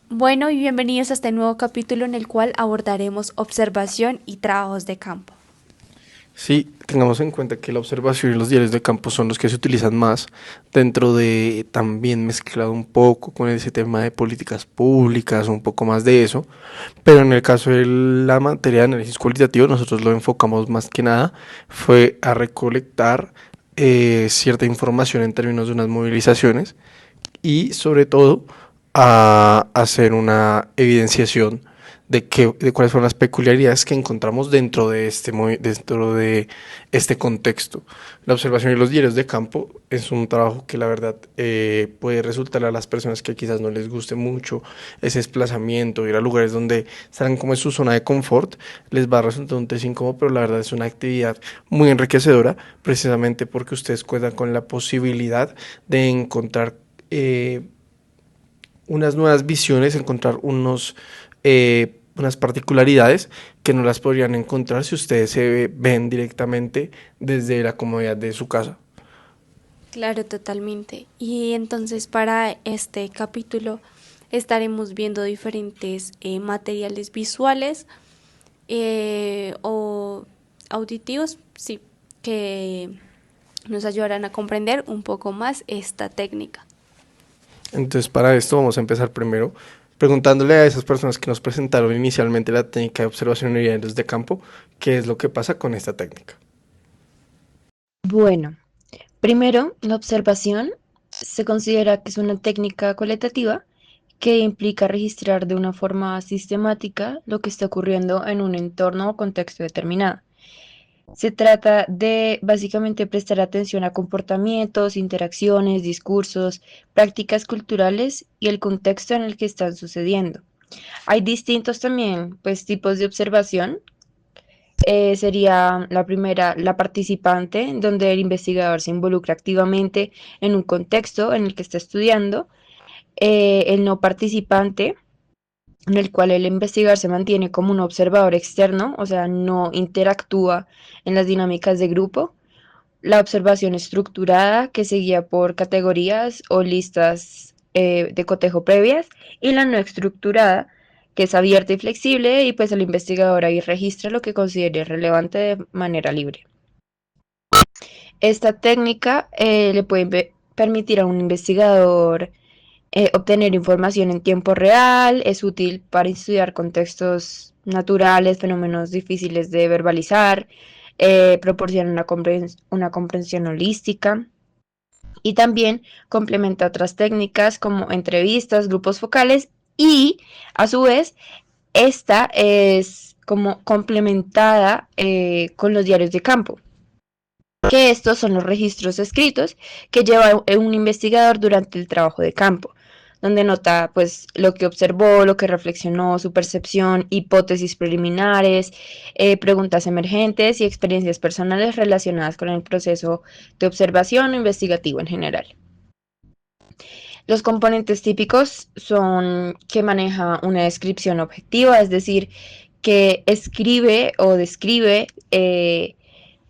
Bueno, y bienvenidos a este nuevo capítulo en el cual abordaremos observación y trabajos de campo. Sí, tengamos en cuenta que la observación y los diarios de campo son los que se utilizan más dentro de, también mezclado un poco con ese tema de políticas públicas, un poco más de eso, pero en el caso de la materia de análisis cualitativo nosotros lo enfocamos más que nada fue a recolectar cierta información en términos de unas movilizaciones y sobre todo a hacer una evidenciación de cuáles son las peculiaridades que encontramos dentro de este contexto. La observación y los diarios de campo es un trabajo que la verdad puede resultar a las personas que quizás no les guste mucho ese desplazamiento, ir a lugares donde están como en su zona de confort, les va a resultar un test incómodo, pero la verdad es una actividad muy enriquecedora, precisamente porque ustedes cuentan con la posibilidad de encontrar unas nuevas visiones, encontrar unas particularidades que no las podrían encontrar si ustedes se ven directamente desde la comodidad de su casa. Claro, totalmente. Y entonces para este capítulo estaremos viendo diferentes materiales visuales o auditivos, sí, que nos ayudarán a comprender un poco más esta técnica. Entonces, para esto vamos a empezar primero preguntándole a esas personas que nos presentaron inicialmente la técnica de observación y diarios de campo, qué es lo que pasa con esta técnica. Bueno, primero, la observación se considera que es una técnica cualitativa que implica registrar de una forma sistemática lo que está ocurriendo en un entorno o contexto determinado. Se trata de básicamente prestar atención a comportamientos, interacciones, discursos, prácticas culturales y el contexto en el que están sucediendo. Hay distintos también tipos de observación. Sería la primera, la participante, donde el investigador se involucra activamente en un contexto en el que está estudiando. El no participante, en el cual el investigador se mantiene como un observador externo, o sea, no interactúa en las dinámicas de grupo. La observación estructurada, que se guía por categorías o listas de cotejo previas, y la no estructurada, que es abierta y flexible, y pues el investigador ahí registra lo que considere relevante de manera libre. Esta técnica le puede permitir a un investigador obtener información en tiempo real, es útil para estudiar contextos naturales, fenómenos difíciles de verbalizar, proporciona una comprensión holística y también complementa otras técnicas como entrevistas, grupos focales y a su vez esta es como complementada con los diarios de campo, que estos son los registros escritos que lleva un investigador durante el trabajo de campo, donde nota pues lo que observó, lo que reflexionó, su percepción, hipótesis preliminares, preguntas emergentes y experiencias personales relacionadas con el proceso de observación o investigativo en general. Los componentes típicos son que maneja una descripción objetiva, es decir, que escribe o describe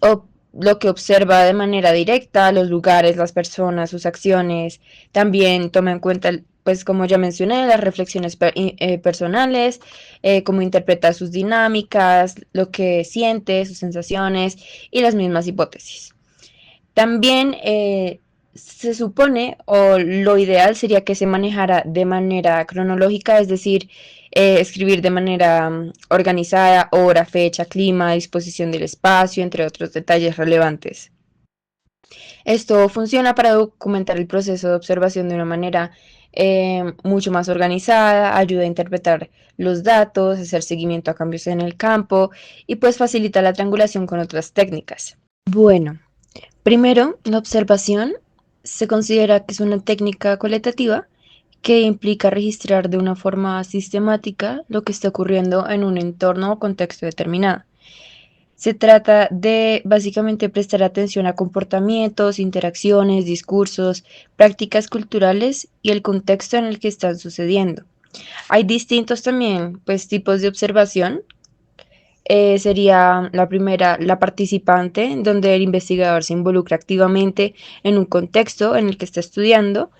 o lo que observa de manera directa, los lugares, las personas, sus acciones. También toma en cuenta, pues como ya mencioné, las reflexiones personales, cómo interpreta sus dinámicas, lo que siente, sus sensaciones y las mismas hipótesis. También se supone, o lo ideal sería que se manejara de manera cronológica, es decir, escribir de manera organizada, hora, fecha, clima, disposición del espacio, entre otros detalles relevantes. Esto funciona para documentar el proceso de observación de una manera mucho más organizada, ayuda a interpretar los datos, hacer seguimiento a cambios en el campo y pues facilita la triangulación con otras técnicas. Bueno, primero, la observación se considera que es una técnica cualitativa que implica registrar de una forma sistemática lo que está ocurriendo en un entorno o contexto determinado. Se trata de básicamente prestar atención a comportamientos, interacciones, discursos, prácticas culturales y el contexto en el que están sucediendo. Hay distintos también tipos de observación. sería la primera, la participante, donde el investigador se involucra activamente en un contexto en el que está estudiando.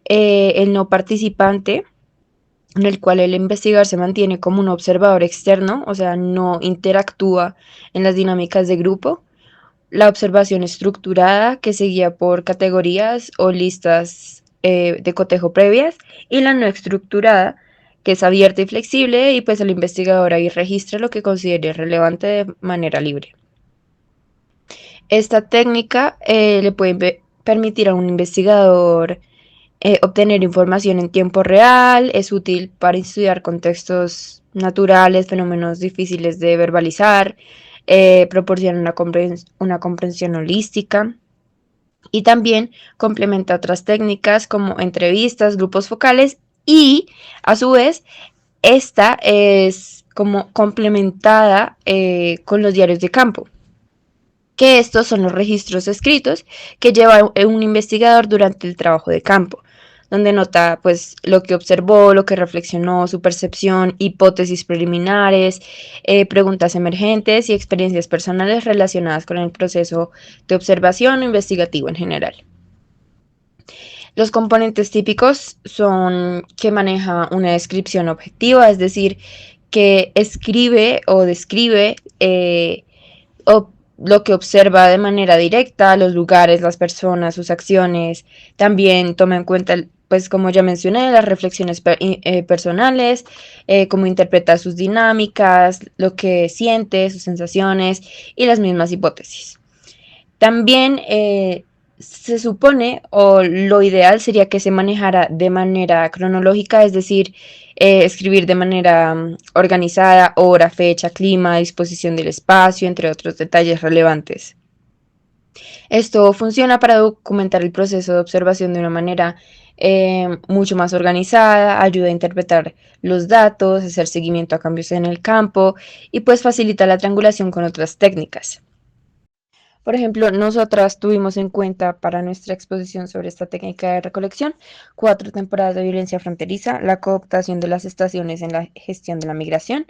El no participante, en el cual el investigador se mantiene como un observador externo, o sea, no interactúa en las dinámicas de grupo. La observación estructurada, que se guía por categorías o listas de cotejo previas, y la no estructurada, que es abierta y flexible, y pues el investigador ahí registra lo que considere relevante de manera libre. Esta técnica le puede permitir a un investigador obtener información en tiempo real, es útil para estudiar contextos naturales, fenómenos difíciles de verbalizar, proporciona una comprensión holística y también complementa otras técnicas como entrevistas, grupos focales y a su vez esta es como complementada con los diarios de campo, que estos son los registros escritos que lleva un investigador durante el trabajo de campo, donde nota pues lo que observó, lo que reflexionó, su percepción, hipótesis preliminares, preguntas emergentes y experiencias personales relacionadas con el proceso de observación o investigativo en general. Los componentes típicos son que maneja una descripción objetiva, es decir, que escribe o describe o lo que observa de manera directa, los lugares, las personas, sus acciones. También toma en cuenta, pues como ya mencioné, las reflexiones personales, cómo interpreta sus dinámicas, lo que siente, sus sensaciones y las mismas hipótesis. También se supone, o lo ideal sería que se manejara de manera cronológica, es decir, escribir de manera organizada, hora, fecha, clima, disposición del espacio, entre otros detalles relevantes. Esto funciona para documentar el proceso de observación de una manera mucho más organizada, ayuda a interpretar los datos, hacer seguimiento a cambios en el campo y pues facilita la triangulación con otras técnicas. Por ejemplo, nosotras tuvimos en cuenta para nuestra exposición sobre esta técnica de recolección 4 temporadas de violencia fronteriza, la cooptación de las estaciones en la gestión de la migración.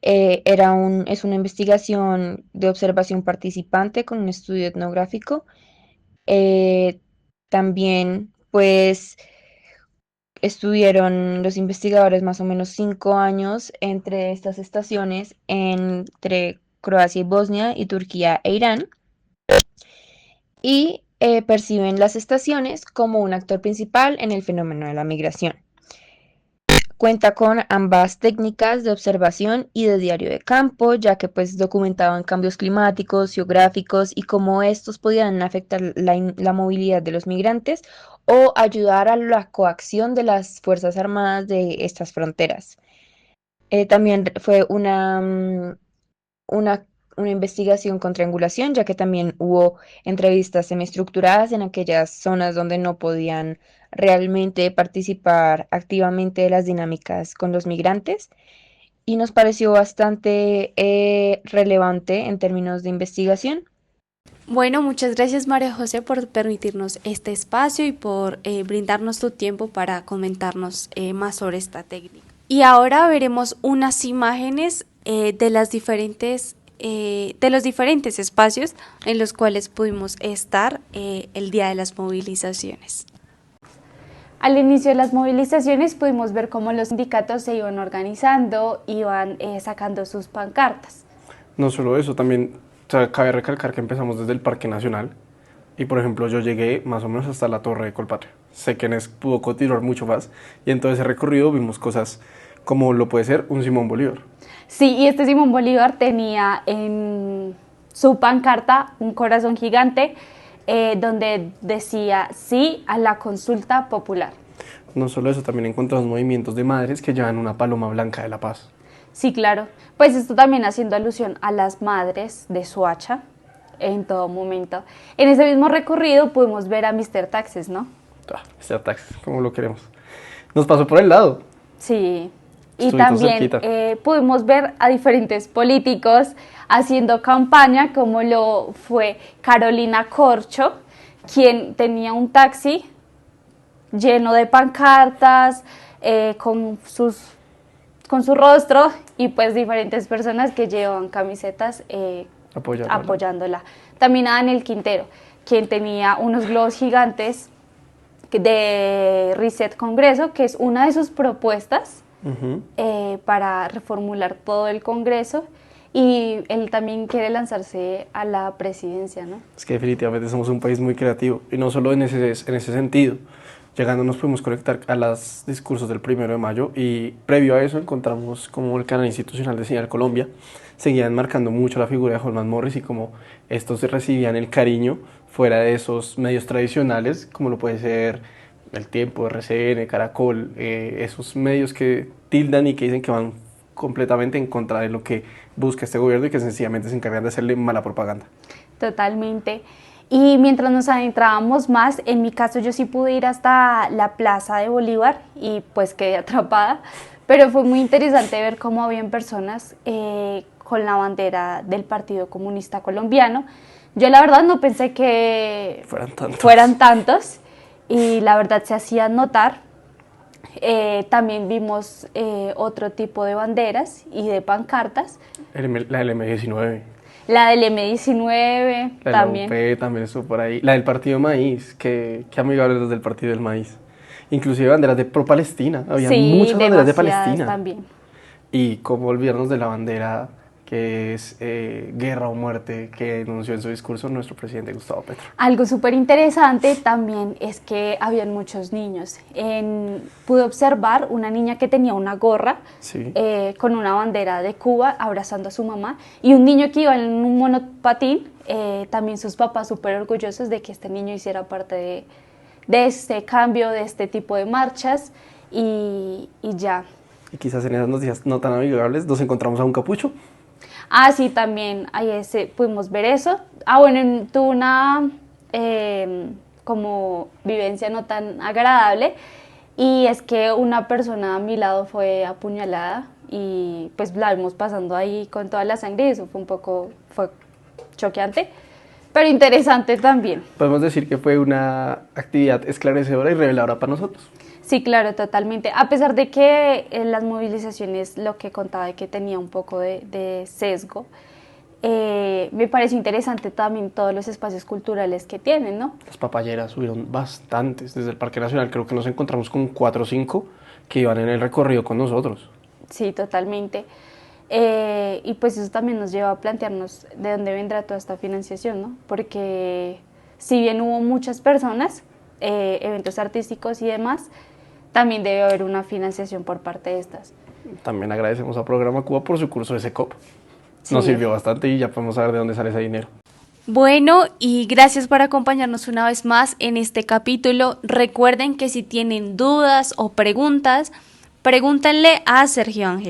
Es una investigación de observación participante con un estudio etnográfico. Eh, También, pues, estuvieron los investigadores más o menos 5 años entre estas estaciones entre Croacia y Bosnia y Turquía e Irán y perciben las estaciones como un actor principal en el fenómeno de la migración. Cuenta con ambas técnicas de observación y de diario de campo, ya que pues documentaban cambios climáticos, geográficos y cómo estos podían afectar la movilidad de los migrantes o ayudar a la coacción de las Fuerzas Armadas de estas fronteras. También fue una, una investigación con triangulación, ya que también hubo entrevistas semiestructuradas en aquellas zonas donde no podían realmente participar activamente de las dinámicas con los migrantes y nos pareció bastante relevante en términos de investigación. Bueno, muchas gracias María José por permitirnos este espacio y por brindarnos tu tiempo para comentarnos más sobre esta técnica. Y ahora veremos unas imágenes de los diferentes espacios en los cuales pudimos estar el día de las movilizaciones. Al inicio de las movilizaciones pudimos ver cómo los sindicatos se iban organizando, iban sacando sus pancartas. No solo eso, también cabe recalcar que empezamos desde el Parque Nacional y, por ejemplo, yo llegué más o menos hasta la Torre de Colpatria. Sé que pudo continuar mucho más y en todo ese recorrido vimos cosas como lo puede ser un Simón Bolívar. Sí, y este Simón Bolívar tenía en su pancarta un corazón gigante donde decía sí a la consulta popular. No solo eso, también encontramos movimientos de madres que llevan una paloma blanca de la paz. Sí, claro. Pues esto también haciendo alusión a las madres de Soacha en todo momento. En ese mismo recorrido pudimos ver a Mr. Taxes, ¿no? Mr. Taxes, como lo queremos. Nos pasó por el lado. Sí. Y también pudimos ver a diferentes políticos haciendo campaña, como lo fue Carolina Corcho, quien tenía un taxi lleno de pancartas, con con su rostro y pues diferentes personas que llevan camisetas apoyándola. También a Daniel Quintero, quien tenía unos globos gigantes de Reset Congreso, que es una de sus propuestas para reformular todo el Congreso, y él también quiere lanzarse a la presidencia, ¿no? Es que definitivamente somos un país muy creativo, y no solo en ese sentido. Llegando nos pudimos conectar a los discursos del 1 de mayo, y previo a eso encontramos como el canal institucional de Señal Colombia seguían marcando mucho la figura de Holman Morris y cómo estos recibían el cariño fuera de esos medios tradicionales, como lo puede ser El Tiempo, RCN, Caracol, esos medios que tildan y que dicen que van completamente en contra de lo que busca este gobierno y que sencillamente se encargan de hacerle mala propaganda. Totalmente. Y mientras nos adentrábamos más, en mi caso yo sí pude ir hasta la Plaza de Bolívar y pues quedé atrapada, pero fue muy interesante ver cómo habían personas con la bandera del Partido Comunista Colombiano. Yo la verdad no pensé que fueran tantos y la verdad se hacían notar. También vimos otro tipo de banderas y de pancartas. La del M19. La del M19 la también. La UP también estuvo por ahí. La del Partido Maíz, que amigables los del Partido del Maíz. Inclusive banderas de pro-Palestina. Había muchas banderas de Palestina. También. Y cómo olvidarnos de la bandera que es guerra o muerte, que denunció en su discurso nuestro presidente Gustavo Petro. Algo súper interesante también es que habían muchos niños. Pude observar una niña que tenía una gorra con una bandera de Cuba abrazando a su mamá, y un niño que iba en un monopatín, también sus papás súper orgullosos de que este niño hiciera parte de este cambio, de este tipo de marchas, y ya. Y quizás en esas noticias no tan amigables nos encontramos a un capucho. Sí, también pudimos ver eso. Bueno, tuve una como vivencia no tan agradable, y es que una persona a mi lado fue apuñalada y pues la vimos pasando ahí con toda la sangre, y eso fue choqueante, pero interesante también. Podemos decir que fue una actividad esclarecedora y reveladora para nosotros. Sí, claro, totalmente. A pesar de que las movilizaciones, lo que contaba de que tenía un poco de sesgo, me parece interesante también todos los espacios culturales que tienen, ¿no? Las papayeras subieron bastantes. Desde el Parque Nacional creo que nos encontramos con 4 o 5 que iban en el recorrido con nosotros. Sí, totalmente. Y pues eso también nos lleva a plantearnos de dónde vendrá toda esta financiación, ¿no? Porque si bien hubo muchas personas, eventos artísticos y demás, también debe haber una financiación por parte de estas. También agradecemos a Programa Cuba por su curso de SECOP. Nos sirvió bastante y ya podemos saber de dónde sale ese dinero. Bueno, y gracias por acompañarnos una vez más en este capítulo. Recuerden que si tienen dudas o preguntas, pregúntenle a Sergio Ángel.